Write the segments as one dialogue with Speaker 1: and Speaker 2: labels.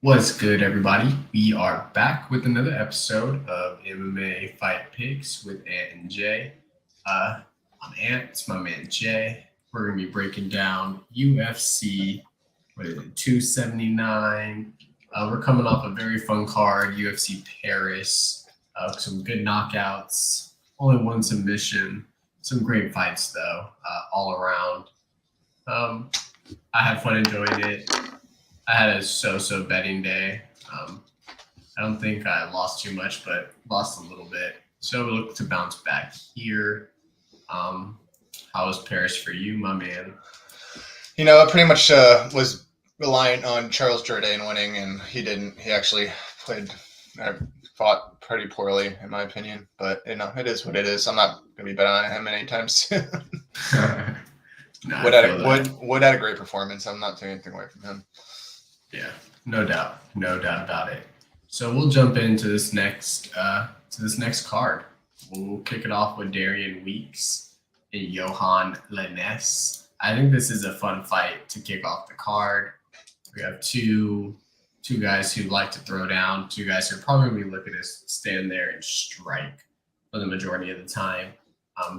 Speaker 1: What's good, everybody? We are back with another episode of MMA Fight Picks with Ant and Jay. I'm Ant, it's my man Jay. We're going to be breaking down UFC, 279. We're coming off a very fun card, UFC Paris. Some good knockouts, only one submission. Some great fights, though, all around. I had fun enjoying it. I had a so-so betting day. I don't think I lost too much, but lost a little bit. So we look to bounce back here. How was Paris for you, my man?
Speaker 2: I pretty much was reliant on Charles Jourdain winning, and he didn't. He actually fought pretty poorly, in my opinion. But, it is what it is. I'm not going to be betting on him anytime soon. Wood had a great performance. I'm not taking anything away from him.
Speaker 1: Yeah, no doubt about it. So we'll jump into this next card. We'll kick it off with Darian Weeks and Johan Lainez. I think this is a fun fight to kick off the card. We have two guys who like to throw down, two guys who are probably looking to stand there and strike for the majority of the time.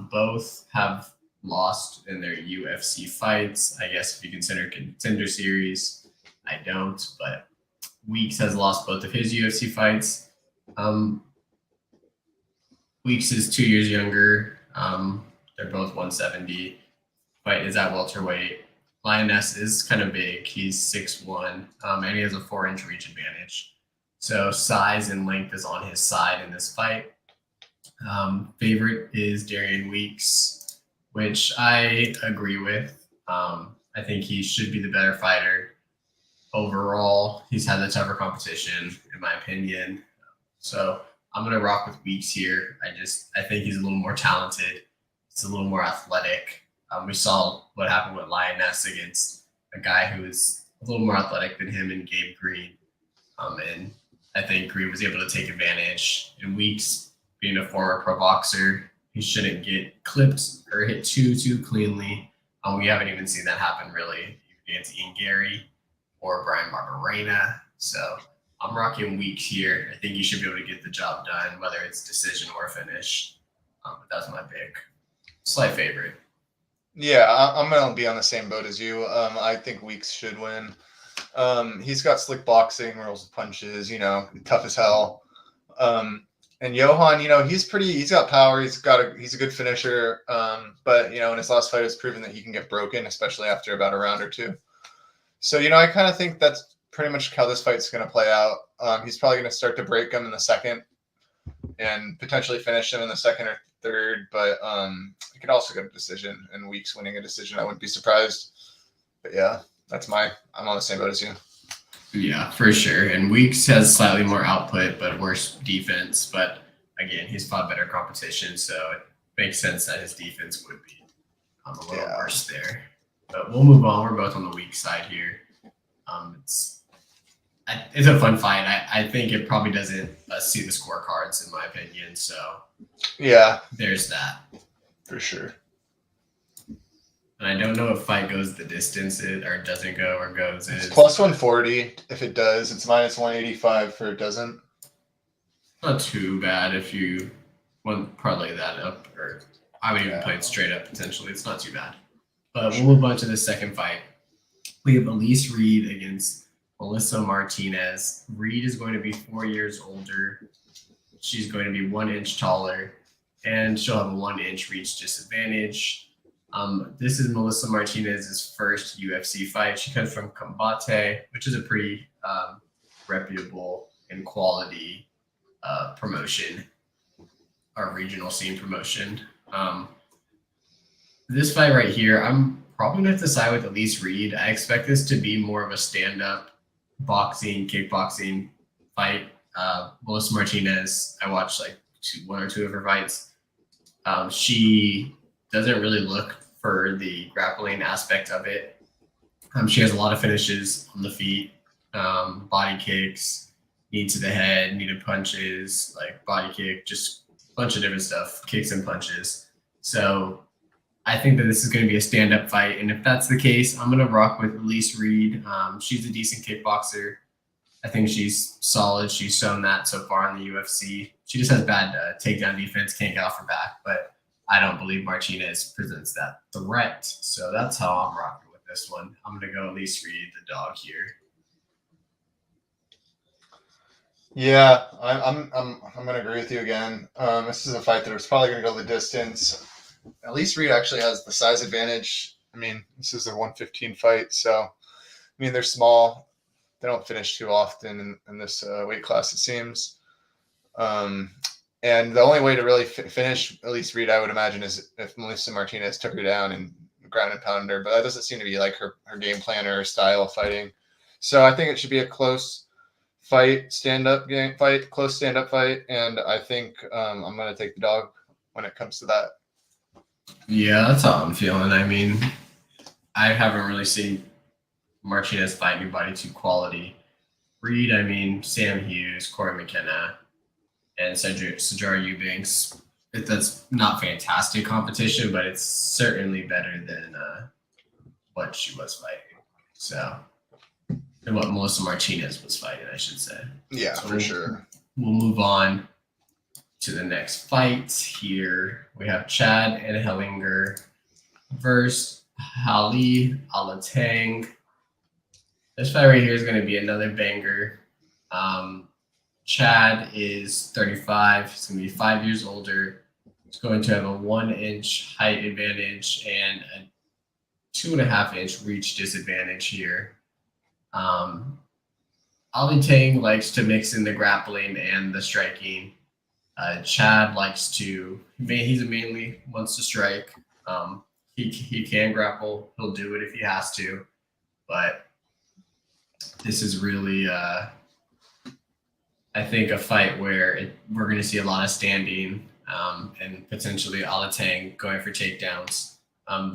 Speaker 1: Both have lost in their UFC fights, I guess if you consider Contender Series. I don't, but Weeks has lost both of his UFC fights. Weeks is 2 years younger. They're both 170. Fight is at welterweight. Lainez is kind of big. He's 6'1", and he has a 4-inch reach advantage. So size and length is on his side in this fight. Favorite is Darian Weeks, which I agree with. I think he should be the better fighter. Overall, he's had the tougher competition, in my opinion. So I'm going to rock with Weeks here. I think he's a little more talented. He's a little more athletic. We saw what happened with Lainez against a guy who is a little more athletic than him and Gabe Green. And I think Green was able to take advantage. And Weeks, being a former pro boxer, he shouldn't get clipped or hit too cleanly. We haven't even seen that happen, really, against Ian Gary or Brian Barberena. So I'm rocking Weeks here. I think you should be able to get the job done, whether it's decision or finish. But that's my pick. Slight favorite.
Speaker 2: Yeah, I'm going to be on the same boat as you. I think Weeks should win. He's got slick boxing, rolls of punches, tough as hell. And Johan, he's got power. He's a good finisher. But, in his last fight, it's proven that he can get broken, especially after about a round or two. So, I kind of think that's pretty much how this fight's going to play out. He's probably going to start to break him in the second and potentially finish him in the second or third. But he could also get a decision, and Weeks winning a decision, I wouldn't be surprised. But, yeah, I'm on the same boat as you.
Speaker 1: Yeah, for sure. And Weeks has slightly more output, but worse defense. But, again, he's fought better competition, so it makes sense that his defense would be a little worse there. But we'll move on. We're both on the weak side here. It's a fun fight. I think it probably doesn't see the scorecards, in my opinion. So
Speaker 2: yeah,
Speaker 1: there's that.
Speaker 2: For sure.
Speaker 1: And I don't know if fight goes the distance or doesn't go or goes.
Speaker 2: It's plus 140 if it does. It's minus 185 for it doesn't.
Speaker 1: Not too bad if you want to parlay that up. Or I would even play it straight up potentially. It's not too bad. But we'll move on to the second fight. We have Elise Reed against Melissa Martinez. Reed is going to be 4 years older. She's going to be 1 inch taller, and she'll have a 1 inch reach disadvantage. This is Melissa Martinez's first UFC fight. She comes from Khamzat, which is a pretty reputable and quality promotion, our regional scene promotion. This fight right here, I'm probably going to have to side with Elise Reed. I expect this to be more of a stand-up boxing, kickboxing fight. Melissa Martinez, I watched one or two of her fights. She doesn't really look for the grappling aspect of it. She has a lot of finishes on the feet, body kicks, knee to the head, knee to punches, body kick, just a bunch of different stuff, kicks and punches. So I think that this is going to be a stand-up fight, and if that's the case, I'm going to rock with Elise Reed. She's a decent kickboxer. I think she's solid. She's shown that so far in the UFC. She just has bad takedown defense, can't get off her back. But I don't believe Martinez presents that threat. So that's how I'm rocking with this one. I'm going to go Elise Reed, the dog here.
Speaker 2: Yeah, I'm gonna agree with you again. This is a fight that was probably gonna go the distance. Elise Reed actually has the size advantage. I mean, this is their 115 fight, so I mean they're small. They don't finish too often in this weight class, it seems. And the only way to really finish Elise Reed, I would imagine, is if Melissa Martinez took her down and ground and pounded her. But that doesn't seem to be like her game plan or her style of fighting. So I think it should be a close fight, close stand-up fight, and I think I'm going to take the dog when it comes to that.
Speaker 1: Yeah, that's how I'm feeling. I mean, I haven't really seen Martinez fight anybody to quality. Reed, I mean, Sam Hughes, Corey McKenna, and Sajara Eubanks. That's not fantastic competition, but it's certainly better than what she was fighting. So, and what Melissa Martinez was fighting, I should say.
Speaker 2: Yeah,
Speaker 1: so
Speaker 2: for sure.
Speaker 1: We'll move on to the next fight. Here we have Chad and Hellinger versus Hali Alatang. This fight right here is going to be another banger. Chad is 35. He's going to be 5 years older. He's going to have a 1-inch height advantage and a 2.5-inch reach disadvantage here. Ali Tang likes to mix in the grappling and the striking. Chad likes to, he mainly wants to strike. He can grapple. He'll do it if he has to. But this is really, I think, a fight where we're going to see a lot of standing and potentially Alatang going for takedowns.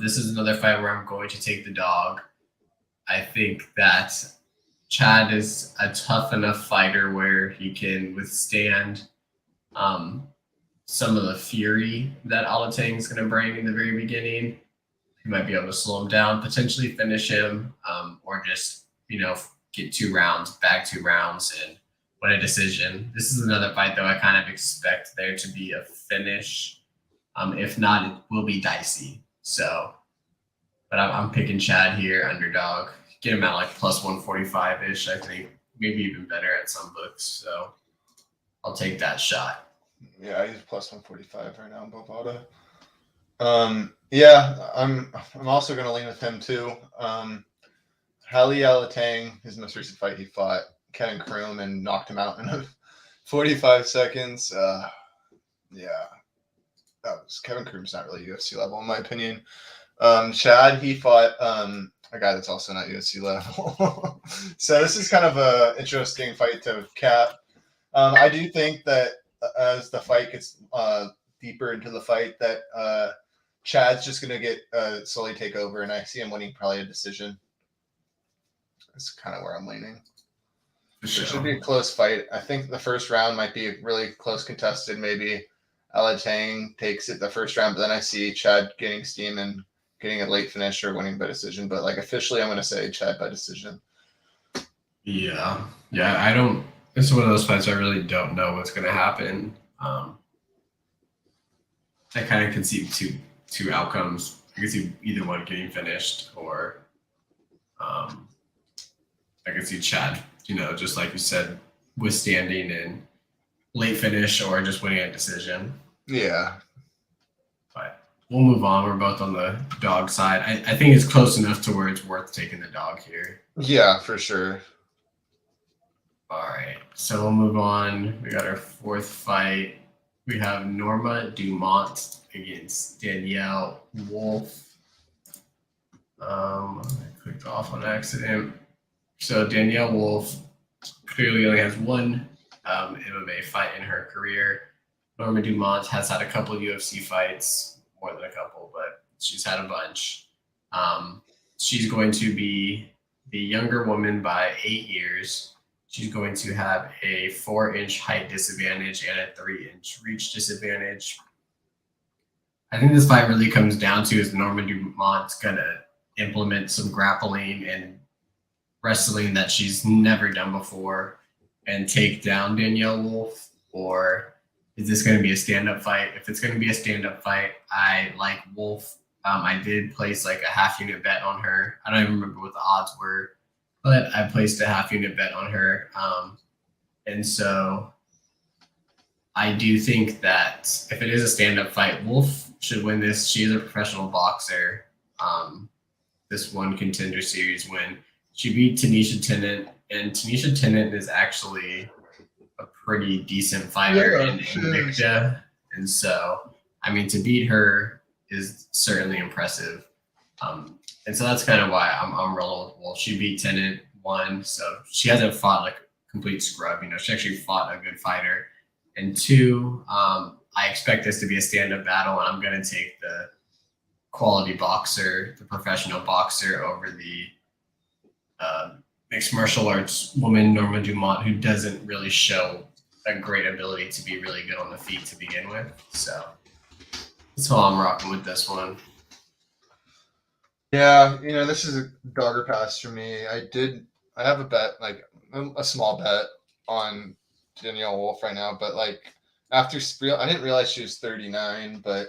Speaker 1: This is another fight where I'm going to take the dog. I think that Chad is a tough enough fighter where he can withstand some of the fury that Alatang is going to bring in the very beginning. He might be able to slow him down, potentially finish him, or just, get 2 rounds, bag 2 rounds, and win a decision. This is another fight, though, I kind of expect there to be a finish. If not, it will be dicey. So, but I'm picking Chad here, underdog. Get him at like plus 145-ish, I think. Maybe even better at some books. So I'll take that shot.
Speaker 2: Yeah, he's plus 145 right now in Bovada. Yeah, I'm also going to lean with him too. Hali Alatang, his most recent fight, he fought Kevin Kroom and knocked him out in 45 seconds. Yeah, Kevin Kroom's not really UFC level in my opinion. Chad, he fought a guy that's also not UFC level. So this is kind of a interesting fight to cap. I do think that as the fight gets deeper into the fight, that Chad's just going to get slowly take over, and I see him winning probably a decision. That's kind of where I'm leaning. Sure. It should be a close fight. I think the first round might be really close contested. Maybe Alatang takes it the first round, but then I see Chad getting steam and getting a late finish or winning by decision. But like officially, I'm going to say Chad by decision.
Speaker 1: Yeah. I don't. This is one of those fights I really don't know what's going to happen. I kind of can see two outcomes. I can see either one getting finished, or I can see Chad, just like you said, withstanding and late finish or just winning a decision.
Speaker 2: Yeah.
Speaker 1: But we'll move on. We're both on the dog side. I think it's close enough to where it's worth taking the dog here.
Speaker 2: Yeah, for sure.
Speaker 1: All right. So we'll move on. We got our 4th fight. We have Norma Dumont against Danielle Wolf. I clicked off on accident. So Danielle Wolf clearly only has one MMA fight in her career. Norma Dumont has had a couple of UFC fights, more than a couple, but she's had a bunch. She's going to be the younger woman by 8 years. She's going to have a 4-inch height disadvantage and a 3-inch reach disadvantage. I think this fight really comes down to is Norma Dumont's going to implement some grappling and wrestling that she's never done before. and take down Danielle Wolf, or is this going to be a stand-up fight? If it's going to be a stand-up fight, I like Wolf. I did place like a half unit bet on her. I don't even remember what the odds were, but I placed a half unit bet on her. And so I do think that if it is a stand-up fight, Wolf should win this. She is a professional boxer. This one Contender Series win. She beat Tanisha Tennant, and Tanisha Tennant is actually a pretty decent fighter in Invicta. And so, I mean, to beat her is certainly impressive. And so that's kind of why I'm rolling with Wolf. She beat Tennant, won, so she hasn't fought like a complete scrub. You know, she actually fought a good fighter. And two, I expect this to be a stand-up battle, and I'm going to take the quality boxer, the professional boxer, over the mixed martial arts woman, Norma Dumont, who doesn't really show a great ability to be really good on the feet to begin with. So that's how I'm rocking with this one.
Speaker 2: Yeah, you know, this is a dogger pass for me. I have a bet, like a small bet on Danielle Wolf right now, but like after I didn't realize she was 39, but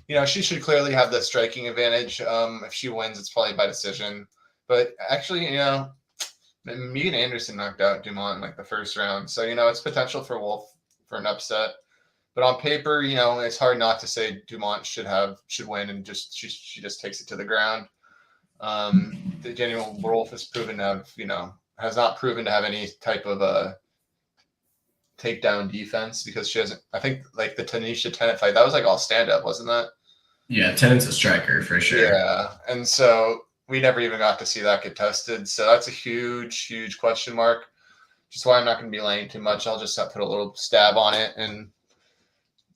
Speaker 2: you know, she should clearly have the striking advantage. If she wins, it's probably by decision. But actually, you know, Megan Anderson knocked out Dumont in like the first round, so you know, it's potential for Wolf for an upset. But on paper, you know, it's hard not to say Dumont should win, and just she just takes it to the ground. Danielle Wolf has proven to have, you know, has not proven to have any type of a takedown defense, because she hasn't. I think like the Tanisha Tennant fight, that was like all stand up, wasn't that?
Speaker 1: Yeah, Tennant's a striker for sure.
Speaker 2: Yeah, and so we never even got to see that get tested. So that's a huge question mark. Just why I'm not going to be laying too much. I'll just put a little stab on it and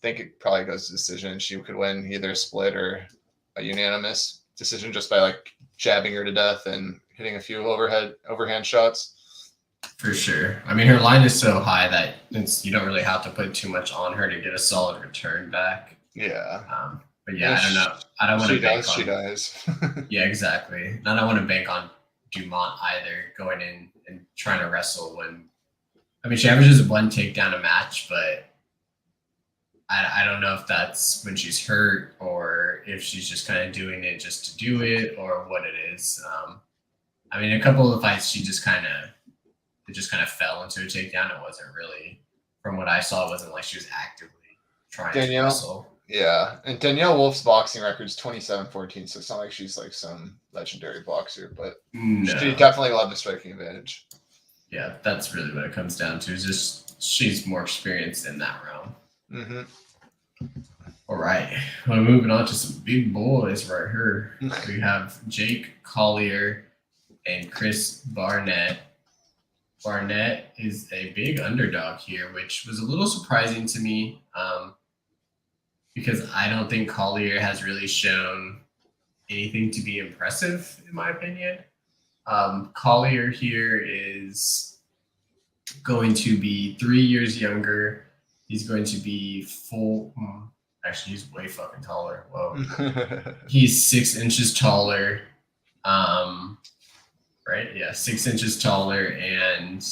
Speaker 2: think it probably goes to decision. She could win either a split or a unanimous decision just by like jabbing her to death and hitting a few overhand shots.
Speaker 1: For sure. I mean, her line is so high that you don't really have to put too much on her to get a solid return back.
Speaker 2: Yeah.
Speaker 1: But yeah, I don't know. I don't want to bank on.
Speaker 2: She does.
Speaker 1: Yeah, exactly. And I don't want to bank on Dumont either, going in and trying to wrestle when. I mean, she averages one takedown a match, but I don't know if that's when she's hurt or if she's just kind of doing it just to do it or what it is. I mean, a couple of the fights it just kind of fell into a takedown. It wasn't really, from what I saw, it wasn't like she was actively trying to wrestle.
Speaker 2: Yeah, and Danielle Wolf's boxing record is 27-14, so it's not like she's like some legendary boxer, but she definitely will have the striking advantage.
Speaker 1: Yeah, that's really what it comes down to, is just she's more experienced in that realm.
Speaker 2: Mm-hmm.
Speaker 1: All right, well, moving on to some big boys right here. We have Jake Collier and Chris Barnett. Barnett is a big underdog here, which was a little surprising to me, because I don't think Collier has really shown anything to be impressive, in my opinion. Collier here is going to be 3 years younger. He's going to be actually, he's way fucking taller. Whoa. He's 6 inches taller. Right? Yeah, 6 inches taller, and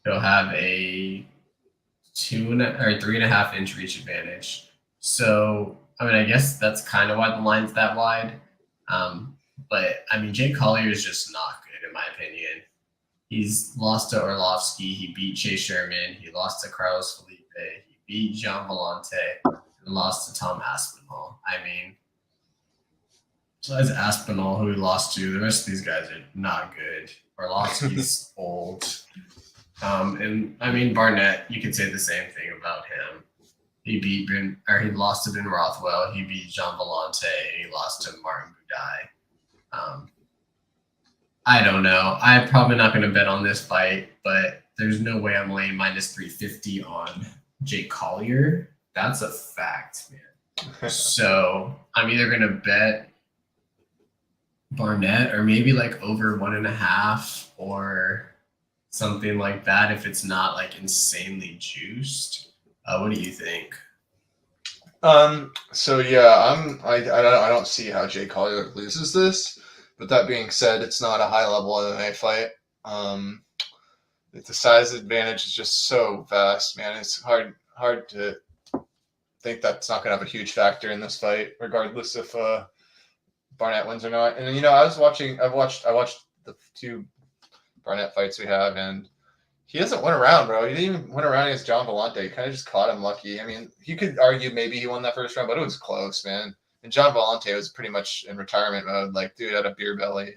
Speaker 1: he'll have a 3.5 inch reach advantage. So, I mean, I guess that's kind of why the line's that wide. But I mean, Jake Collier is just not good, in my opinion. He's lost to Orlovsky. He beat Chase Sherman. He lost to Carlos Felipe. He beat Jean Vellante and lost to Tom Aspinall. I mean, besides Aspinall, who he lost to, the rest of these guys are not good. Orlovsky's old. And I mean, Barnett, you could say the same thing about him. He lost to Ben Rothwell. He beat Jean Vellante, and he lost to Martin Budai. I don't know. I'm probably not going to bet on this fight, but there's no way I'm laying minus 350 on Jake Collier. That's a fact, man. So I'm either going to bet Barnett or maybe like over 1.5 or something like that if it's not like insanely juiced. What do you think?
Speaker 2: So yeah, I don't see how Jake Collier loses this. But that being said, it's not a high level MMA fight. The size advantage is just so vast, man. It's hard to think that's not going to have a huge factor in this fight, regardless if Barnett wins or not. And I watched the 2 Barnett fights we have, and he doesn't win around, bro. He didn't even win around against John Vellante. He kind of just caught him lucky. I mean, you could argue maybe he won that first round, but it was close, man. And John Vellante was pretty much in retirement mode. Like, dude had a beer belly,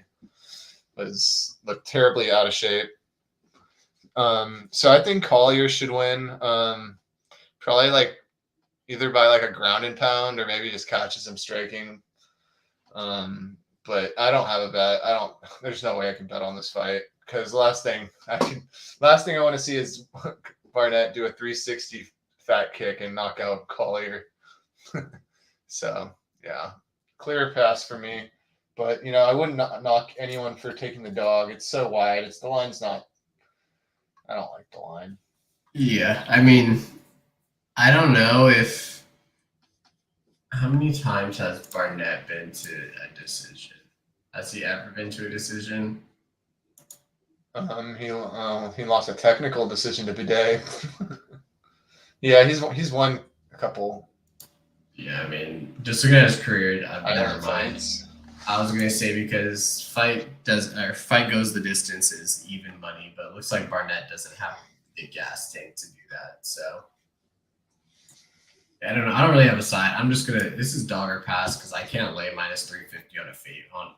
Speaker 2: looked terribly out of shape. So I think Collier should win. Probably like either by like a ground and pound or maybe just catches him striking. But I don't have a bet. There's no way I can bet on this fight because the last thing I want to see is Barnett do a 360 fat kick and knock out Collier. So yeah, clear pass for me. But I wouldn't knock anyone for taking the dog. It's so wide. The line's not. I don't like the line.
Speaker 1: Yeah, I mean, I don't know if how many times has Barnett been to a decision? Has he ever been to a decision?
Speaker 2: He lost a technical decision to Bidet. Yeah, he's won a couple.
Speaker 1: Yeah, I mean, just looking at his career, never mind.
Speaker 2: Fights.
Speaker 1: I was gonna say because fight goes the distance is even money, but it looks like Barnett doesn't have the gas tank to do that. So I don't know. I don't really have a side. I'm just gonna. This is dog or pass because I can't lay minus 350 on a fate on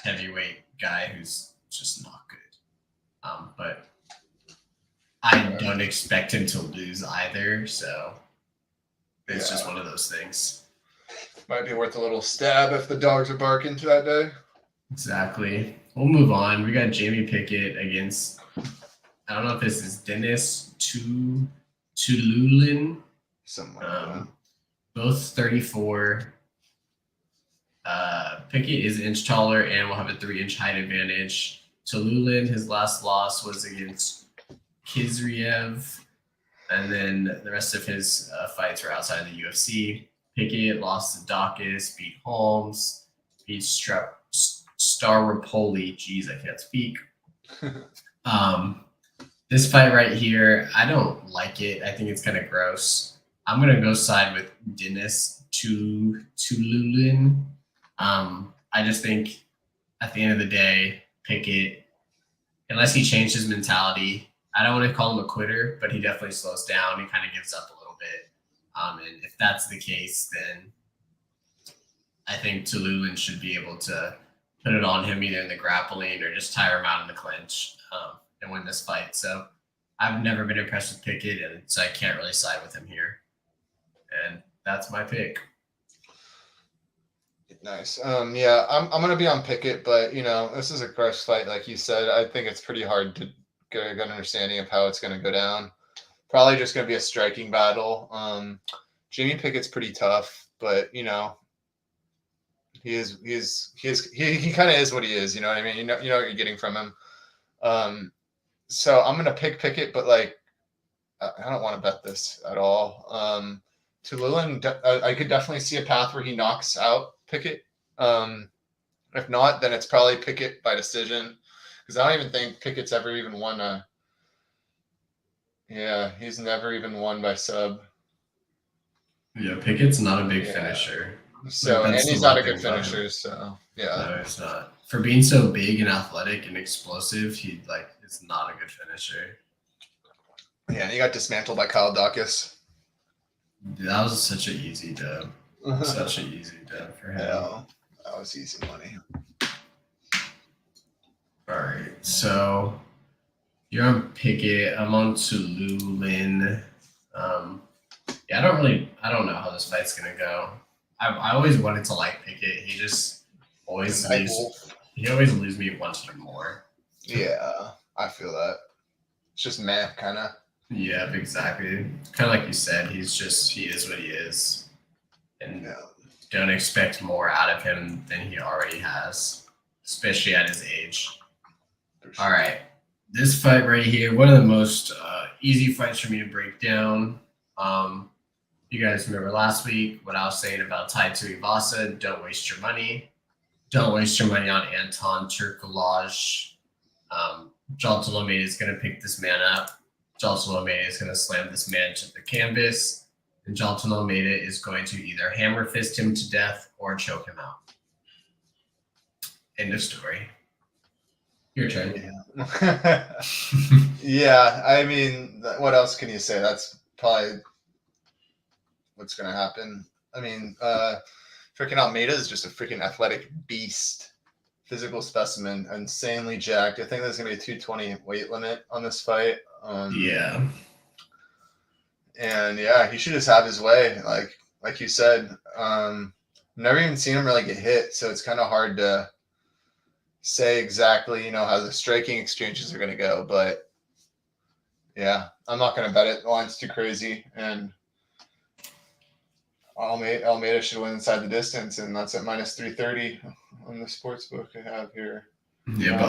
Speaker 1: heavyweight guy who's just not good. But I don't expect him to lose either. So it's just one of those things.
Speaker 2: Might be worth a little stab if the dogs are barking to that day.
Speaker 1: Exactly. We'll move on. We got Jamie Pickett against, I don't know if this is Dennis Tululin.
Speaker 2: Someone.
Speaker 1: Both 34. Pickett is an inch taller and will have a 3-inch height advantage. Tululin, his last loss was against Chimaev, and then the rest of his fights were outside of the UFC. Pickett lost to Dawkins, beat Holmes, beat Staropoli. Jeez, I can't speak. This fight right here, I don't like it. I think it's kind of gross. I'm going to go side with Dennis Tululin. I just think at the end of the day, Pickett, unless he changed his mentality, I don't want to call him a quitter, but he definitely slows down. He kind of gives up a little bit. And if that's the case, then I think Tululin should be able to put it on him either in the grappling or just tire him out in the clinch and win this fight. So I've never been impressed with Pickett, and so I can't really side with him here. And that's my pick.
Speaker 2: Nice. Yeah, I'm gonna be on Pickett, but this is a gross fight, like you said. I think it's pretty hard to get a good understanding of how it's gonna go down. Probably just gonna be a striking battle. Jamie Pickett's pretty tough, but he kind of is what he is. You know what I mean? You know what you're getting from him. So I'm gonna pick Pickett, but like I don't want to bet this at all. Tululin, I could definitely see a path where he knocks out Pickett. If not, then it's probably Pickett by decision, because I don't even think Pickett's ever even won a. Yeah, he's never even won by sub.
Speaker 1: Yeah, Pickett's not a big finisher.
Speaker 2: So and he's not a good finisher. So yeah,
Speaker 1: no, it's not. For being so big and athletic and explosive, he is not a good finisher.
Speaker 2: Yeah, and he got dismantled by Kyle Dawkins.
Speaker 1: That was such an easy dub. Such an easy dub for him.
Speaker 2: Yeah, that was easy money.
Speaker 1: All right, so you're on Pickett. I'm on Tululin. Yeah, I don't know how this fight's gonna go. I always wanted to like Pickett. He just always leaves. He always leaves me wanting more.
Speaker 2: Yeah, I feel that. It's just meh, kind of.
Speaker 1: Yeah, exactly. Kind of like you said, he is what he is, and don't expect more out of him than he already has, especially at his age. Sure. All right, this fight right here, one of the most easy fights for me to break down. You guys remember last week what I was saying about Tai Tuivasa? Don't waste your money. Don't waste your money on Anton Turkalaj. Jonathan Almeida is going to pick this man up. Jonathan Almeida is going to slam this man to the canvas. And Jonathan Almeida is going to either hammer fist him to death or choke him out. End of story. Your turn.
Speaker 2: Yeah. Yeah, I mean, what else can you say? That's probably what's going to happen. I mean, freaking Almeida is just a freaking athletic beast, physical specimen, insanely jacked. I think there's going to be a 220 weight limit on this fight.
Speaker 1: Yeah.
Speaker 2: And yeah, he should just have his way. Like you said, never even seen him really get hit, so it's kind of hard to say exactly, how the striking exchanges are going to go. But yeah, I'm not going to bet it. The line's too crazy, and Almeida should win inside the distance, and that's at minus 330 on the sports book I have here.
Speaker 1: Yeah, but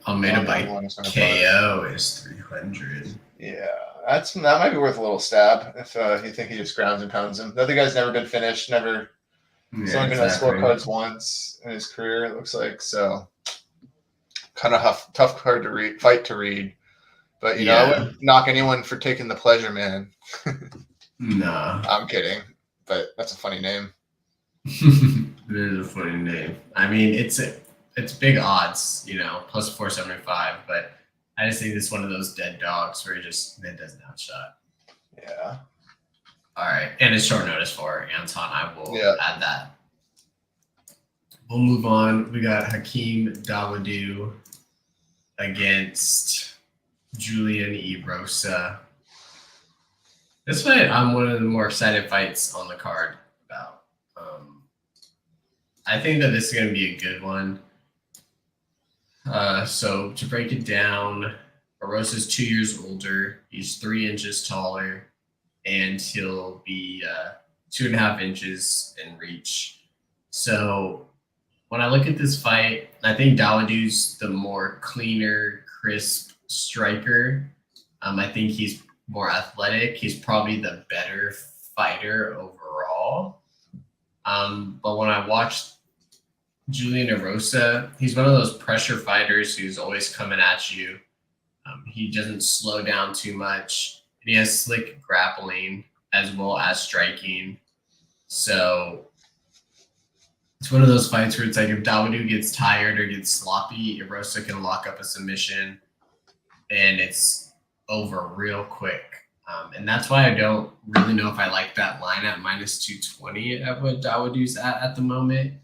Speaker 1: Almeida by KO is 300.
Speaker 2: Yeah, that might be worth a little stab if you think he just grounds and pounds him. The other guy's never been finished, he's only been on scorecards once in his career, it looks like. So kind of tough card to fight to read. But I wouldn't knock anyone for taking the pleasure, man.
Speaker 1: Nah.
Speaker 2: I'm kidding, but that's a funny name.
Speaker 1: It is a funny name. I mean, it's big odds, plus 475, but I just think it's one of those dead dogs where it does an outshot.
Speaker 2: Yeah.
Speaker 1: All right. And it's short notice for Anton. I will add that. We'll move on. We got Hakeem Dawodu against Julian Erosa. This fight, I'm one of the more excited fights on the card about. I think that this is going to be a good one. So to break it down, Erosa's 2 years older. He's 3 inches taller, and he'll be 2.5 inches in reach. So when I look at this fight, I think Dawodu's the more cleaner, crisp striker. I think he's more athletic. He's probably the better fighter overall. But when I watched Julian Erosa, he's one of those pressure fighters who's always coming at you. He doesn't slow down too much. And he has slick grappling as well as striking. So it's one of those fights where it's like if Dawodu gets tired or gets sloppy, Erosa can lock up a submission and it's over real quick. And that's why I don't really know if I like that line at minus 220 at what Dawodu's at the moment.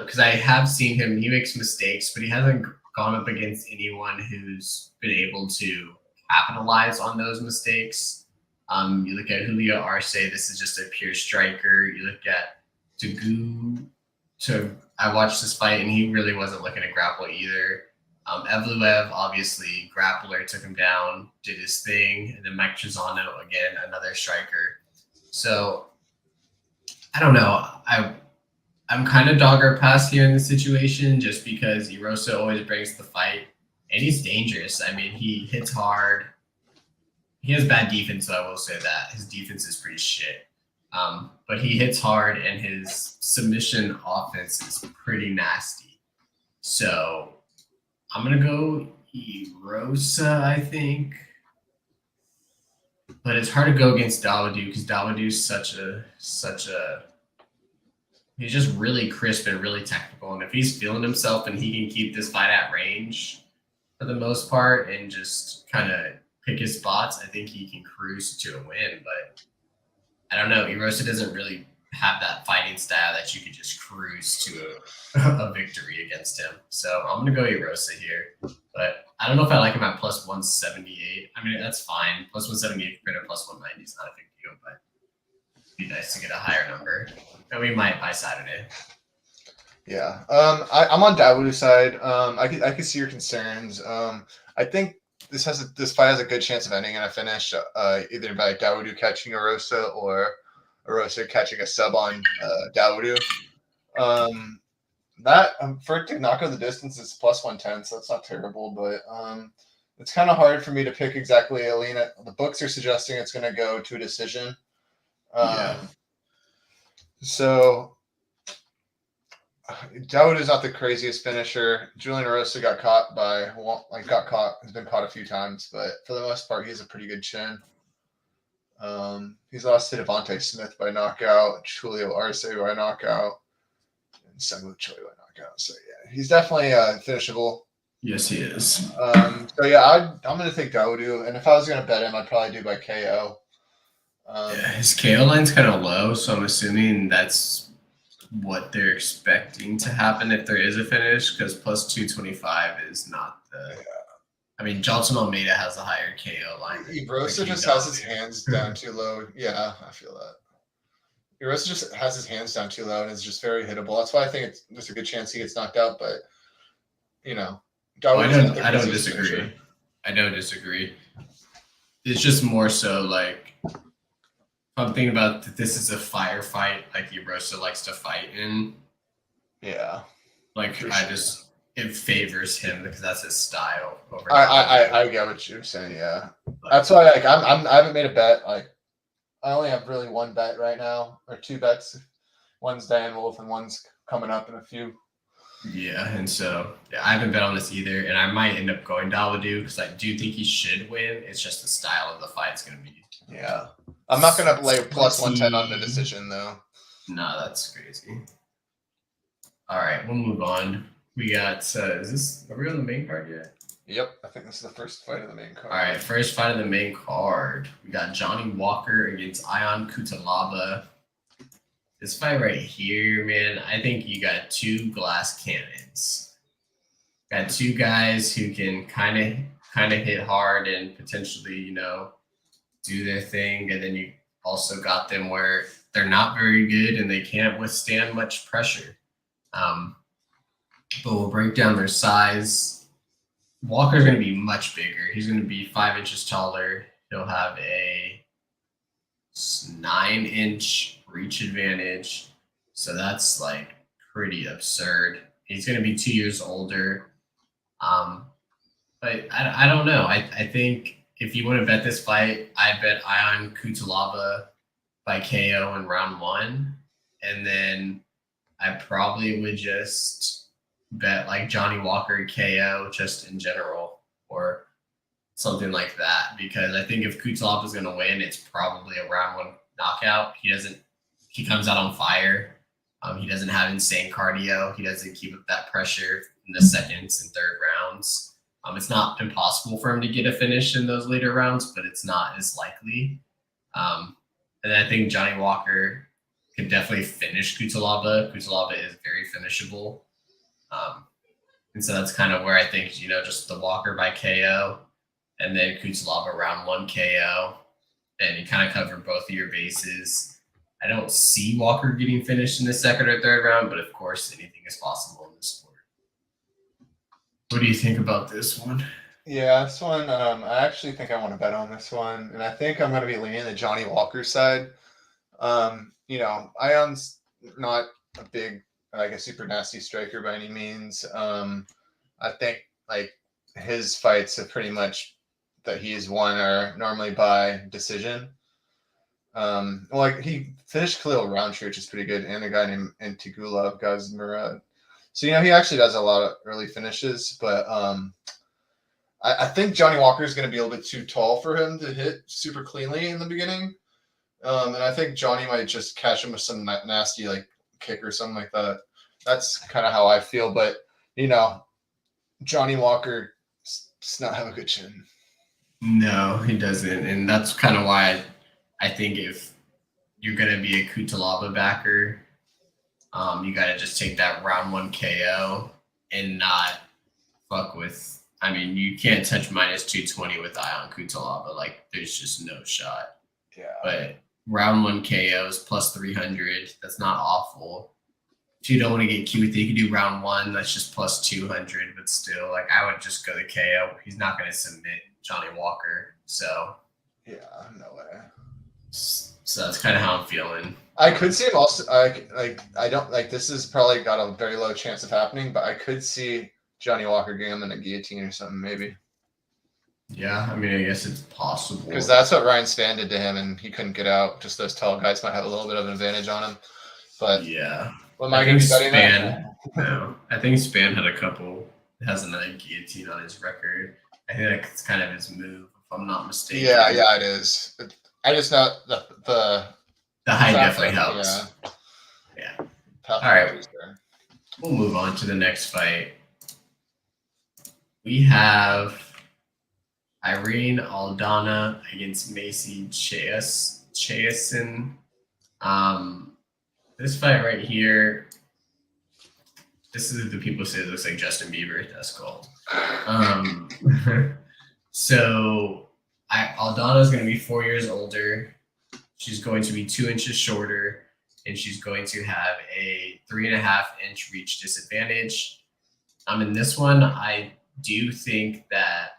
Speaker 1: Because I have seen him, he makes mistakes, but he hasn't gone up against anyone who's been able to capitalize on those mistakes. You look at Julio Arce, this is just a pure striker. You look at Tagu, I watched this fight, and he really wasn't looking to grapple either. Evloev, obviously, grappler, took him down, did his thing, and then Mike Trizano, again, another striker. So, I don't know. I'm kind of dog or pass here in this situation just because Erosa always brings the fight, and he's dangerous. I mean, he hits hard. He has bad defense, so I will say that. His defense is pretty shit. But he hits hard, and his submission offense is pretty nasty. So I'm going to go Erosa, I think. But it's hard to go against Dawodu because Dawodu's such a he's just really crisp and really technical. And if he's feeling himself and he can keep this fight at range for the most part and just kind of pick his spots, I think he can cruise to a win. But I don't know. Erosa doesn't really have that fighting style that you could just cruise to a victory against him. So I'm going to go Erosa here. But I don't know if I like him at plus 178. I mean, that's fine. Plus 178 compared to plus 190 is not a big deal, but it'd be nice to get a higher number. And we might by Saturday.
Speaker 2: Yeah. I'm on Dawodu's side. I can see your concerns. I think this fight has a good chance of ending in a finish, either by Dawodu catching Erosa or Erosa catching a sub on Dawodu. For it to knock out the distance is plus 110, so that's not terrible, but it's kind of hard for me to pick exactly. Alina, the books are suggesting it's going to go to a decision. So Dawood is not the craziest finisher. Julian Erosa has been caught a few times, but for the most part, he has a pretty good chin. He's lost to Devontae Smith by knockout, Julio Arce by knockout, and Sungwoo Choi by knockout. So yeah, he's definitely finishable.
Speaker 1: Yes, he is.
Speaker 2: So yeah, I'm gonna take Dawood, and if I was gonna bet him, I'd probably do by KO.
Speaker 1: Yeah, his KO line's kind of low, so I'm assuming that's what they're expecting to happen if there is a finish, because plus 225 is not the.
Speaker 2: Yeah.
Speaker 1: I mean, Johnson Almeida has a higher KO line.
Speaker 2: Erosa just has his hands down too low. Yeah, I feel that. Erosa just has his hands down too low and is just very hittable. That's why I think there's a good chance he gets knocked out. But you know,
Speaker 1: I don't disagree. Finisher. I don't disagree. It's just more so like I'm thinking about that this is a firefight like Erosa likes to fight in.
Speaker 2: Yeah.
Speaker 1: Like it favors him because that's his style.
Speaker 2: I get what you're saying. Yeah, that's why like I haven't made a bet. Like I only have really one bet right now, or two bets. One's Dan Wolf and one's coming up in a few.
Speaker 1: Yeah, and so I haven't bet on this either, and I might end up going Dawood because I do think he should win. It's just the style of the fight's going to be.
Speaker 2: Yeah, I'm not going to lay plus 110 on the decision though.
Speaker 1: No, that's crazy. All right, we'll move on. We got, are we on the main card yet?
Speaker 2: Yep, I think this is the first fight of the main card.
Speaker 1: All right, first fight of the main card. We got Johnny Walker against Ion Cutelaba. This fight right here, man, I think you got two glass cannons. Got two guys who can kind of hit hard and potentially, do their thing. And then you also got them where they're not very good and they can't withstand much pressure. But we'll break down their size. Walker's going to be much bigger. He's going to be 5 inches taller. He'll have a 9-inch reach advantage. So that's like pretty absurd. He's going to be 2 years older. But I don't know. I think if you want to bet this fight, I bet Ion Cutelaba by KO in round 1. And then I probably would just bet like Johnny Walker KO just in general or something like that. Because I think if Cutelaba is going to win, it's probably a round 1 knockout. He comes out on fire. He doesn't have insane cardio. He doesn't keep up that pressure in the seconds and third rounds. It's not impossible for him to get a finish in those later rounds, but it's not as likely. And I think Johnny Walker could definitely finish Cutelaba. Cutelaba is very finishable. And so that's kind of where I think, just the Walker by KO and then Cutelaba round 1 KO. And you kind of cover both of your bases. I don't see Walker getting finished in the second or third round, but of course, anything is possible in this sport. What do you think about this one?
Speaker 2: Yeah, this one, I actually think I want to bet on this one. And I think I'm going to be leaning the Johnny Walker side. Ion's not a big, like a super nasty striker by any means. I think like his fights have pretty much that he's won are normally by decision. Like he finished Khalil Roundtree, which is pretty good, and a guy named Antigula Gazmurad. So he actually does a lot of early finishes, but I think Johnny Walker is going to be a little bit too tall for him to hit super cleanly in the beginning, and I think Johnny might just catch him with some nasty like kick or something like that. That's kind of how I feel, but Johnny Walker does not have a good chin.
Speaker 1: No, he doesn't, and that's kind of why I think if you're going to be a Cutelaba backer, you got to just take that round 1 KO and not fuck with. I mean, you can't touch minus 220 with Ion Cutelaba. Like, there's just no shot.
Speaker 2: Yeah.
Speaker 1: But round 1 KOs plus 300. That's not awful. If you don't want to get cute with it, you can do round 1. That's just plus 200. But still, like, I would just go to KO. He's not going to submit Johnny Walker. So.
Speaker 2: Yeah, no way.
Speaker 1: So that's kind of how I'm feeling.
Speaker 2: I could see him also. I don't like. This has probably got a very low chance of happening, but I could see Johnny Walker getting him in a guillotine or something, maybe.
Speaker 1: Yeah, I mean, I guess it's possible.
Speaker 2: Because that's what Ryan Spann did to him, and he couldn't get out. Just those tall guys might have a little bit of an advantage on him. But
Speaker 1: yeah,
Speaker 2: what am I going to be betting on?
Speaker 1: No, I think Span had a couple. Has another guillotine on his record. I think that's kind of his move, if I'm not
Speaker 2: Yeah,
Speaker 1: mistaken.
Speaker 2: yeah, it is. I just know
Speaker 1: The
Speaker 2: the
Speaker 1: height
Speaker 2: fact
Speaker 1: definitely
Speaker 2: that yeah,
Speaker 1: helps. Yeah. All right,
Speaker 2: pathology is there.
Speaker 1: we'll move on to the next fight. We have Irene Aldana against Macy Chiasson. Um, this fight right here, this is the people say it looks like Justin Bieber. That's cool. So Aldana is going to be 4 years older. She's going to be 2 inches shorter, and she's going to have a 3.5 inch reach disadvantage. In this one, I do think that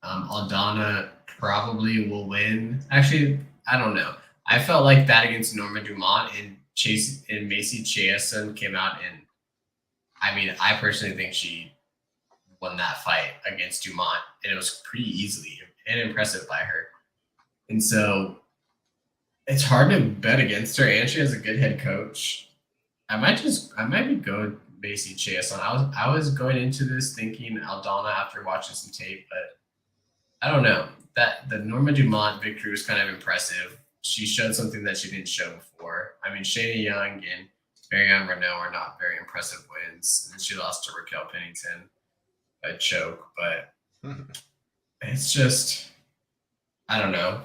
Speaker 1: Aldana probably will win. Actually, I don't know. I felt like that against Norma Dumont, and Macy Chiasson came out, and I mean, I personally think she won that fight against Dumont, and it was pretty easily and impressive by her. And so it's hard to bet against her, and she has a good head coach. I might be going Macy Chiasson. I was going into this thinking Aldana after watching some tape, but I don't know. That the Norma Dumont victory was kind of impressive. She showed something that she didn't show before. I mean, Shayna Young and Marianne Renault are not very impressive wins, and she lost to Raquel Pennington a choke, but it's just I don't know.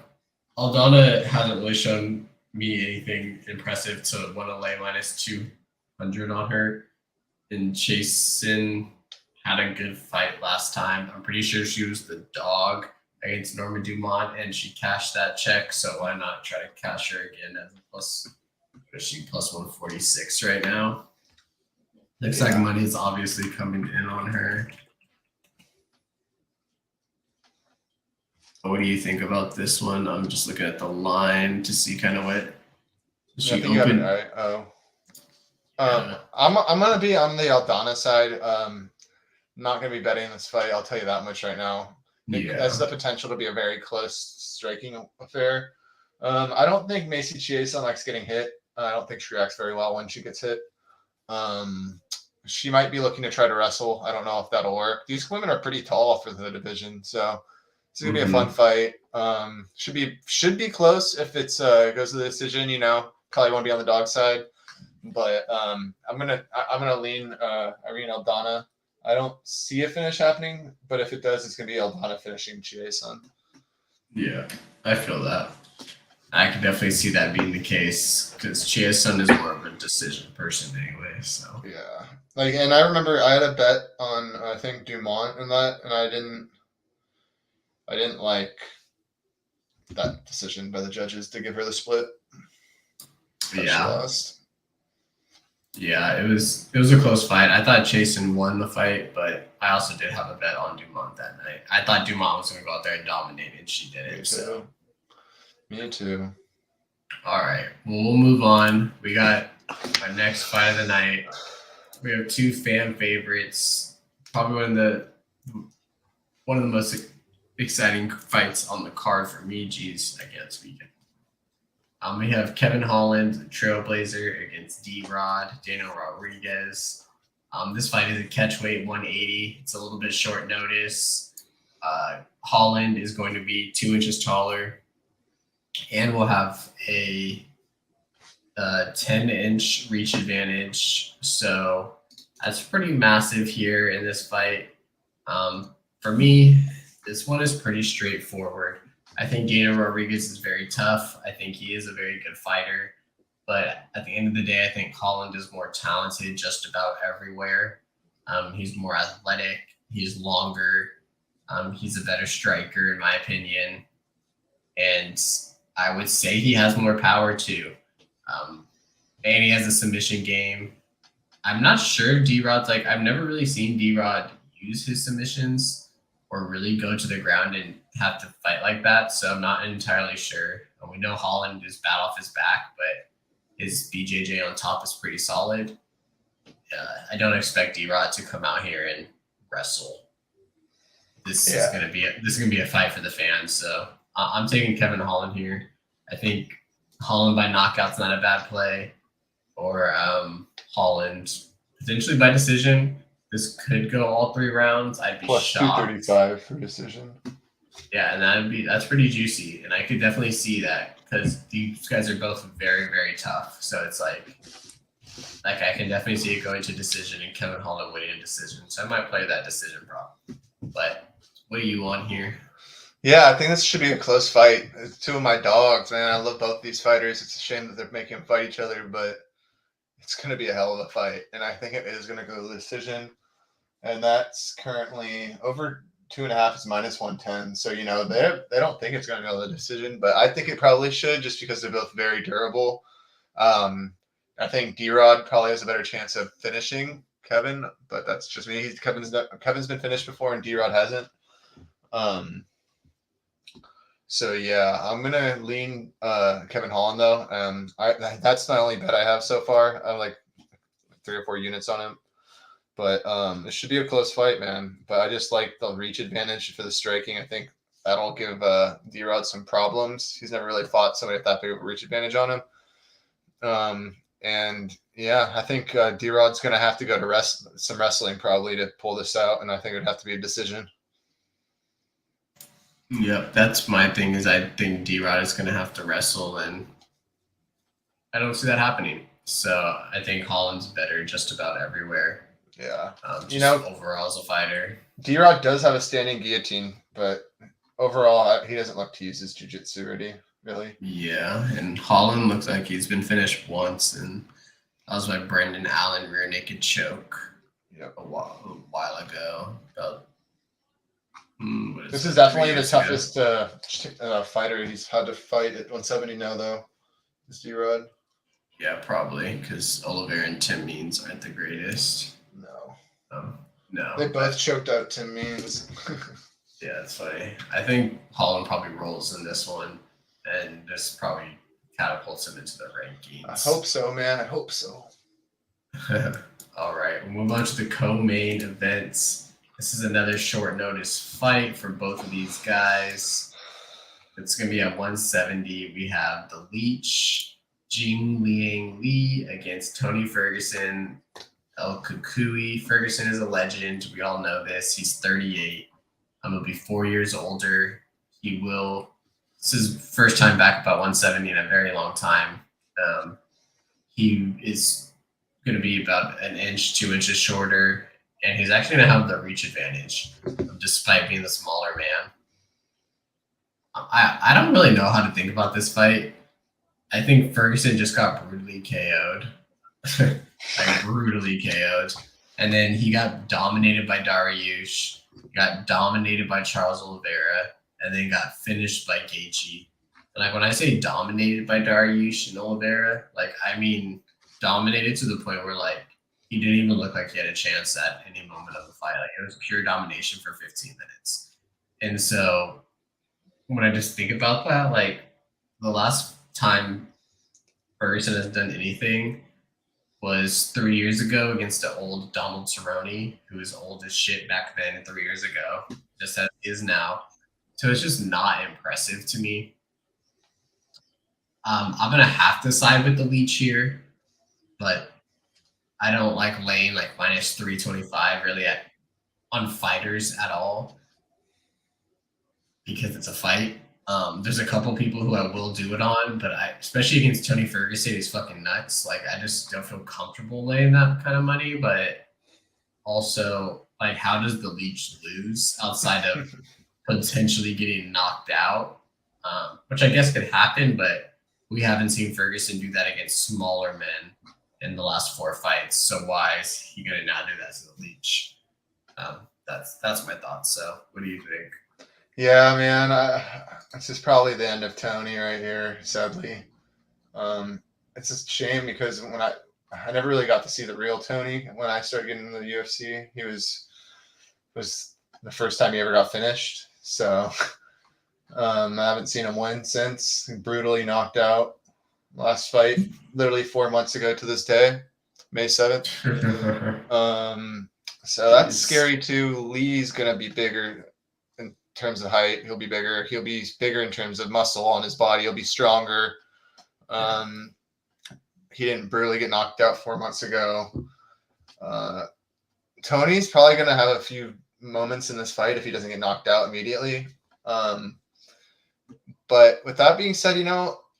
Speaker 1: Aldana hasn't really shown me anything impressive to want to lay minus 200 on her. And Chasen had a good fight last time. I'm pretty sure she was the dog against Norma Dumont, and she cashed that check. So why not try to cash her again as a plus? Is she plus 146 right now? Looks like money is obviously coming in on her. What do you think about this one? I'm just looking at the line to see kind of what
Speaker 2: she opened. You have it right. Oh. I'm gonna be on the Aldana side. Not gonna be betting this fight. I'll tell you that much right now. It has the potential to be a very close striking affair. I don't think Macy Chiasson likes getting hit. I don't think she reacts very well when she gets hit. She might be looking to try to wrestle. I don't know if that'll work. These women are pretty tall for the division, so it's gonna be a fun fight. Should be close if it's goes to the decision. You know, probably won't be on the dog side, but I'm gonna lean Irene Aldana. I don't see a finish happening, but if it does, it's gonna be Aldana finishing Chiasson.
Speaker 1: Yeah, I feel that. I can definitely see that being the case because Chiasson is more of a decision person anyway. So
Speaker 2: yeah, and I remember I had a bet on I think Dumont in that, and I didn't like that decision by the judges to give her the split.
Speaker 1: Yeah. She lost. Yeah, it was a close fight. I thought Chasen won the fight, but I also did have a bet on Dumont that night. I thought Dumont was going to go out there and dominate, and she didn't.
Speaker 2: Me too.
Speaker 1: All right, well, we'll move on. We got our next fight of the night. We have two fan favorites. Probably one of the most exciting fights on the card for me. Geez, I guess weekend. We have Kevin Holland, Trailblazer, against D-Rod, Daniel Rodriguez. This fight is a catchweight 180. It's a little bit short notice. Holland is going to be 2 inches taller, and will have a 10-inch reach advantage. So that's pretty massive here in this fight. For me, this one is pretty straightforward. I think Daniel Rodriguez is very tough. I think he is a very good fighter. But at the end of the day, I think Holland is more talented just about everywhere. He's more athletic. He's longer. He's a better striker, in my opinion. And I would say he has more power, too. And he has a submission game. I'm not sure D-Rod's I've never really seen D-Rod use his submissions or really go to the ground and have to fight like that. So I'm not entirely sure. We know Holland is bad off his back, but his BJJ on top is pretty solid. I don't expect D-Rod to come out here and wrestle. This is gonna be a fight for the fans. So I'm taking Kevin Holland here. I think Holland by knockout's not a bad play. Or Holland potentially by decision. This could go all 3 rounds. I'd be
Speaker 2: Plus
Speaker 1: shocked.
Speaker 2: 235 for decision.
Speaker 1: Yeah, and that's pretty juicy, and I could definitely see that because these guys are both very, very tough. So it's like I can definitely see it going to decision and Kevin Holland winning a decision. So I might play that decision prop. But what do you want here?
Speaker 2: Yeah, I think this should be a close fight. It's two of my dogs, man. I love both these fighters. It's a shame that they're making them fight each other, but it's going to be a hell of a fight. And I think it is going to go to the decision. And that's currently over 2.5 is minus 110. So, you know, they don't think it's going to go to the decision, but I think it probably should just because they're both very durable. I think D-Rod probably has a better chance of finishing Kevin, but that's just me. Kevin's been finished before and D-Rod hasn't. So yeah, I'm gonna lean Kevin Holland though. That's the only bet I have so far. I have like 3 or 4 units on him, but it should be a close fight, man. But I just like the reach advantage for the striking. I think that'll give D-Rod some problems. He's never really fought somebody with that big of a reach advantage on him. And yeah, I think D-Rod's gonna have to go to some wrestling probably to pull this out, and I think it'd have to be a decision.
Speaker 1: Yep, that's my thing. Is I think D-Rod is going to have to wrestle, and I don't see that happening. So I think Holland's better just about everywhere.
Speaker 2: Yeah,
Speaker 1: overall as a fighter,
Speaker 2: D-Rod does have a standing guillotine, but overall he doesn't look to use his jiu-jitsu really.
Speaker 1: Yeah, and Holland looks like he's been finished once, and that was by Brendan Allen rear naked choke.
Speaker 2: Yep.
Speaker 1: A while ago.
Speaker 2: This is definitely the toughest fighter he's had to fight at 170 now, though. Is D-Rod?
Speaker 1: Yeah, probably, because Oliveira and Tim Means aren't the greatest.
Speaker 2: No.
Speaker 1: No.
Speaker 2: They both choked out Tim Means.
Speaker 1: Yeah, that's funny. I think Holland probably rolls in this one, and this probably catapults him into the rankings.
Speaker 2: I hope so, man. I hope so.
Speaker 1: All right, we'll move on to the co-main events. This is another short notice fight for both of these guys. It's going to be at 170. We have the Leech, Jing Liang Li against Tony Ferguson, El Kukui. Ferguson is a legend. We all know this. He's 38. He'll be 4 years older. This is first time back about 170 in a very long time. He is going to be about 1 inch, 2 inches shorter. And he's actually going to have the reach advantage, despite being the smaller man. I don't really know how to think about this fight. I think Ferguson just got brutally KO'd. Brutally KO'd. And then he got dominated by Dariush, got dominated by Charles Oliveira, and then got finished by Gaethje. And when I say dominated by Dariush and Oliveira, I mean dominated to the point where he didn't even look like he had a chance at any moment of the fight. It was pure domination for 15 minutes. And so when I just think about that, the last time Ferguson has done anything was 3 years ago against the old Donald Cerrone, who was old as shit back then and 3 years ago, just as he is now. So it's just not impressive to me. I'm going to have to side with the Leech here, but I don't like laying minus 325 really on fighters at all because it's a fight. There's a couple people who I will do it on, but especially against Tony Ferguson, he's fucking nuts. I just don't feel comfortable laying that kind of money. But also, how does the Leech lose outside of potentially getting knocked out? Which I guess could happen, but we haven't seen Ferguson do that against smaller men in the last 4 fights. So why is he going to not do that to the Leech? That's my thoughts. So what do you think?
Speaker 2: Yeah, man, this is probably the end of Tony right here, sadly. It's a shame because when I never really got to see the real Tony when I started getting into the UFC. He was the first time he ever got finished. So I haven't seen him win since. Brutally knocked out last fight, literally 4 months ago to this day, May 7th. So that's scary too. Lee's gonna be bigger in terms of height. He'll be bigger. He'll be bigger in terms of muscle on his body. He'll be stronger. he didn't barely get knocked out 4 months ago. Tony's probably going to have a few moments in this fight if he doesn't get knocked out immediately. But with that being said,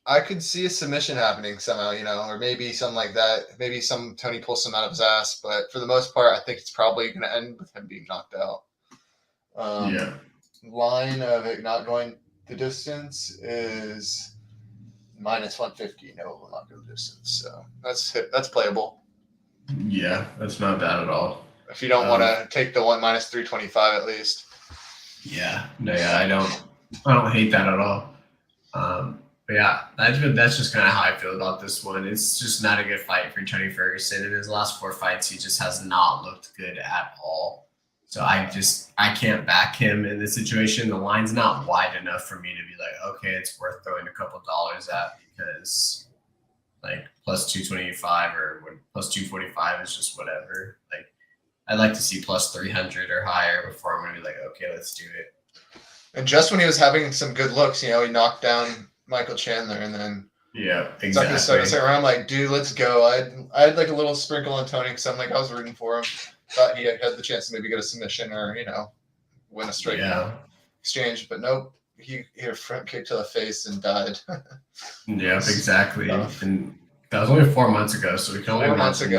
Speaker 2: I could see a submission happening somehow, or maybe something like that. Maybe Tony pulls some out of his ass. But for the most part, I think it's probably going to end with him being knocked out.
Speaker 1: Yeah.
Speaker 2: Line of it not going the distance is -150. No, it will not go the distance. So that's playable.
Speaker 1: Yeah, that's not bad at all.
Speaker 2: If you don't want to take the one -325 at least.
Speaker 1: Yeah. No, yeah, I don't hate that at all. But yeah, that's just kind of how I feel about this one. It's just not a good fight for Tony Ferguson. In his last 4 fights, he just has not looked good at all. So I can't back him in this situation. The line's not wide enough for me to be like, okay, it's worth throwing a couple dollars at, because like +225 or +245 is just whatever. Like, I'd like to see +300 or higher before I'm going to be like, okay, let's do it.
Speaker 2: And just when he was having some good looks, he knocked down Michael Chandler, and then
Speaker 1: exactly.
Speaker 2: Second round, I'm like, dude, let's go. I had like a little sprinkle on Tony because I'm like, I was rooting for him. Thought he had the chance to maybe get a submission or win a straight exchange, but nope. He hit a front kick to the face and died.
Speaker 1: Yep, exactly. And that was only 4 months ago, so we can only imagine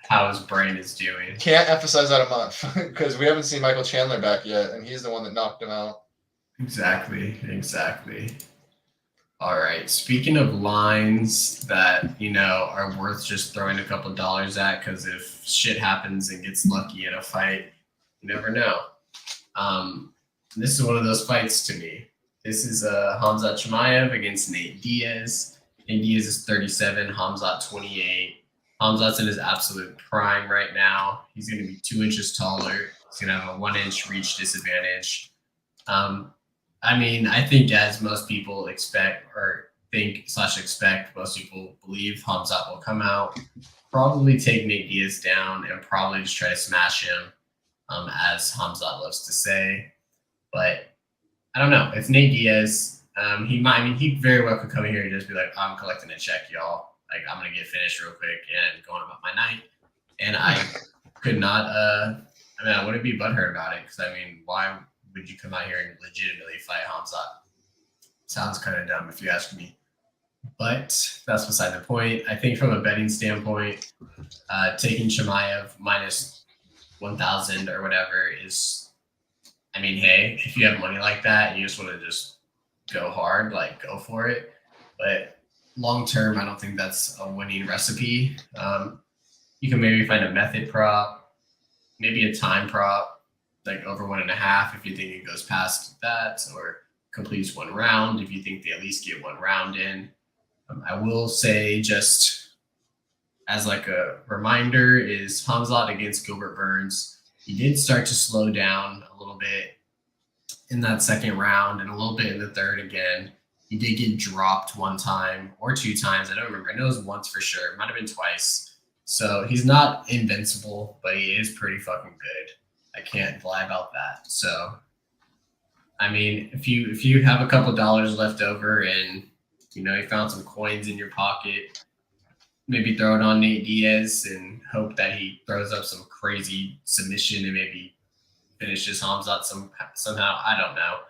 Speaker 1: how his brain is doing.
Speaker 2: Can't emphasize that enough because we haven't seen Michael Chandler back yet, and he's the one that knocked him out.
Speaker 1: Exactly. All right. Speaking of lines that, are worth just throwing a couple dollars at, because if shit happens and gets lucky in a fight, you never know. This is one of those fights to me. This is Khamzat Chimaev against Nate Diaz. Nate Diaz is 37, Khamzat 28. Khamzat's in his absolute prime right now. He's going to be 2 inches taller. He's going to have a 1-inch reach disadvantage. I think as most people expect, most people believe Khamzat will come out, probably take Nate Diaz down, and probably just try to smash him, as Khamzat loves to say. But I don't know. It's Nate Diaz. He very well could come in here and just be like, I'm collecting a check, y'all. Like, I'm going to get finished real quick and going about my night. And I could not, I wouldn't be butthurt about it, because, why would you come out here and legitimately fight Khamzat? Sounds kind of dumb if you ask me. But that's beside the point. I think from a betting standpoint, taking Chimaev -1,000 or whatever is, hey, if you have money like that and you just want to just go hard, like, go for it. But long term, I don't think that's a winning recipe. You can maybe find a method prop, maybe a time prop, like over 1.5 if you think it goes past that, or completes 1 round if you think they at least get 1 round in. I will say, just as like a reminder, is Khamzat against Gilbert Burns. He did start to slow down a little bit in that 2nd round and a little bit in the 3rd again. He did get dropped 1 time or 2 times. I don't remember. I know it was once for sure. It might have been twice. So he's not invincible, but he is pretty fucking good. I can't lie about that. So, if you have a couple dollars left over and, you found some coins in your pocket, maybe throw it on Nate Diaz and hope that he throws up some crazy submission and maybe finishes Khamzat somehow. I don't know.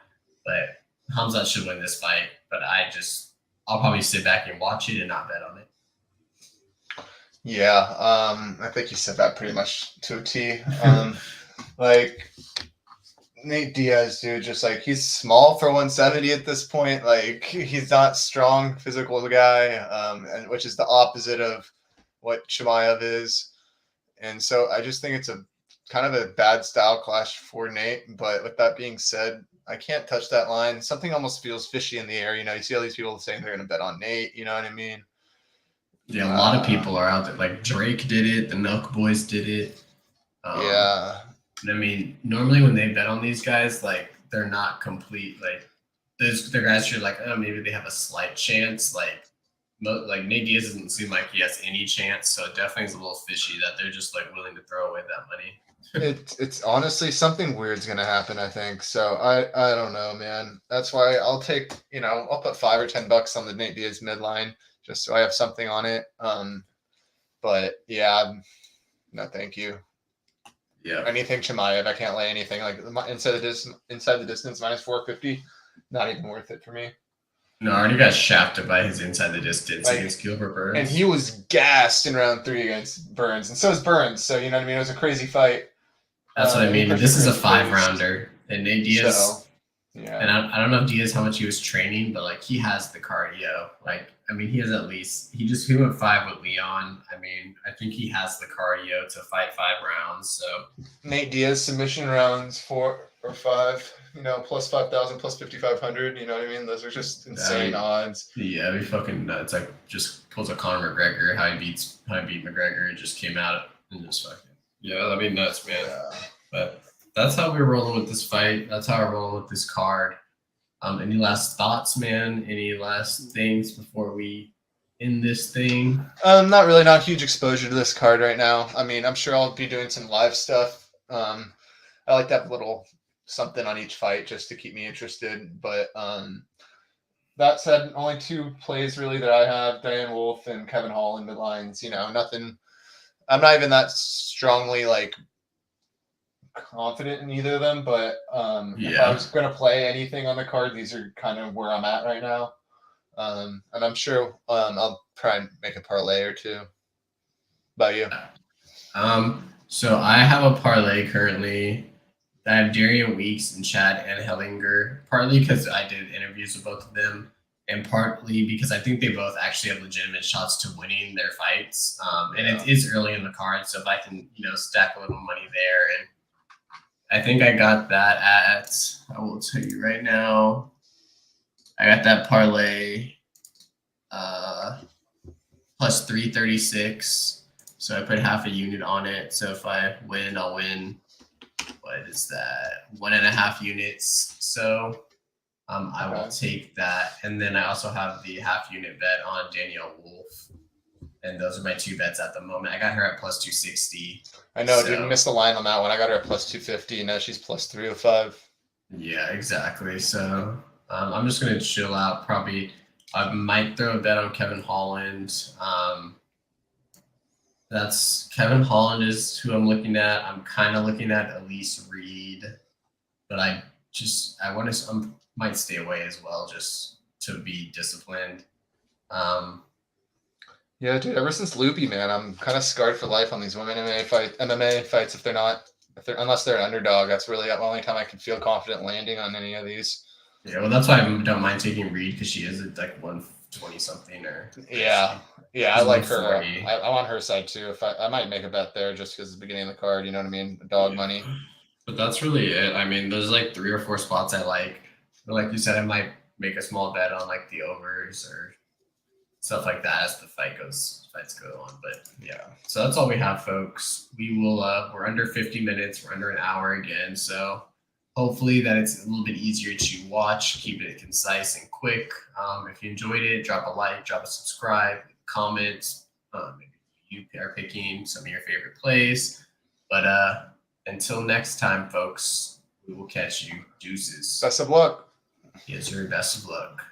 Speaker 1: But Khamzat should win this fight. But I'll probably sit back and watch it and not bet on it.
Speaker 2: Yeah, I think you said that pretty much to a T. Like, Nate Diaz, dude, just like, he's small for 170 at this point. Like, he's not strong, physical guy, and which is the opposite of what Chimaev is. And so I just think it's a kind of a bad style clash for Nate. But with that being said, I can't touch that line. Something almost feels fishy in the air. You see all these people saying they're going to bet on Nate. You know what I mean?
Speaker 1: Yeah, a lot of people are out there. Like, Drake did it. The Milk Boys did it.
Speaker 2: Yeah.
Speaker 1: Normally when they bet on these guys, like, they're not complete. Like, they're guys who are like, oh, maybe they have a slight chance. Like Nate Diaz doesn't seem like he has any chance. So it definitely is a little fishy that they're just like willing to throw away that money.
Speaker 2: It's honestly something weird's gonna happen, I think. So I don't know, man. That's why I'll take, I'll put $5 or $10 on the Nate Diaz midline just so I have something on it. But yeah, no, thank you.
Speaker 1: Yeah.
Speaker 2: Anything Chimaev, I can't lay anything like inside the distance minus 450. Not even worth it for me.
Speaker 1: No, I already got shafted by his inside the distance
Speaker 2: Like,
Speaker 1: against Gilbert Burns.
Speaker 2: And he was gassed in round 3 against Burns, and so is Burns. So you know what I mean. It was a crazy fight.
Speaker 1: That's what I mean. This is a 5-rounder,
Speaker 2: pace.
Speaker 1: and Nate Diaz.
Speaker 2: So, yeah.
Speaker 1: And I don't know Diaz how much he was training, but like he has the cardio. Like I mean, he has at least he went 5 with Leon. I mean, I think he has the cardio to fight 5 rounds. So
Speaker 2: Nate Diaz submission rounds 4 or 5. You know, plus 5,000, plus 5,500. You know what I mean? Those are just insane odds.
Speaker 1: Yeah, it'd be fucking nuts. Like just pulls a Conor McGregor, how he beat McGregor, and just came out and just fucking that'd be nuts, man. Yeah. But that's how we're rolling with this fight. That's how we're rolling with this card. Any last thoughts, man? Any last things before we end this thing?
Speaker 2: Not really. Not huge exposure to this card right now. I mean, I'm sure I'll be doing some live stuff. I like to have a little something on each fight just to keep me interested. But that said, only 2 plays really that I have: Diane Wolf and Kevin Hall in midlines. You know, nothing. I'm not even that strongly like confident in either of them, but if I was going to play anything on the card, these are kind of where I'm at right now. And I'm sure I'll try and make a parlay or 2. About you?
Speaker 1: So I have a parlay currently. I have Darian Weeks and Chad and Hellinger, partly because I did interviews with both of them, and partly because I think they both actually have legitimate shots to winning their fights. And it is early in the card, so if I can, stack a little money there, and I think I got that at, I will tell you right now, I got that parlay plus 336. So I put half a unit on it. So if I win, I'll win. What is that? 1.5 units. So I will take that. And then I also have the half unit bet on Danielle Wolf. And those are my 2 bets at the moment. I got her at plus 260.
Speaker 2: I know, dude. Missed the line on that one. I got her at plus 250. And now she's plus 305.
Speaker 1: Yeah, exactly. So I'm just going to chill out. Probably I might throw a bet on Kevin Holland. That's Kevin Holland is who I'm looking at. I'm kind of looking at Elise Reed, but I might stay away as well just to be disciplined.
Speaker 2: Yeah, dude. Ever since Loopy, man, I'm kind of scarred for life on these women MMA fights. Unless they're an underdog, that's really the only time I can feel confident landing on any of these.
Speaker 1: Yeah, well, that's why I don't mind taking Reed because she is at like 120 something or.
Speaker 2: Yeah, I like her. I want her side too. If I might make a bet there just because it's the beginning of the card. You know what I mean? Dog money.
Speaker 1: But that's really it. I mean, there's like 3 or 4 spots I like. But like you said, I might make a small bet on like the overs or stuff like that as the fights go on. But yeah, so that's all we have, folks. We will. We're under 50 minutes. We're under an hour again. So hopefully that it's a little bit easier to watch. Keep it concise and quick. If you enjoyed it, drop a like, drop a subscribe, comment. Maybe you are picking some of your favorite plays. But until next time, folks, we will catch you. Deuces.
Speaker 2: Best of luck.
Speaker 1: Yes, sir. Best of luck.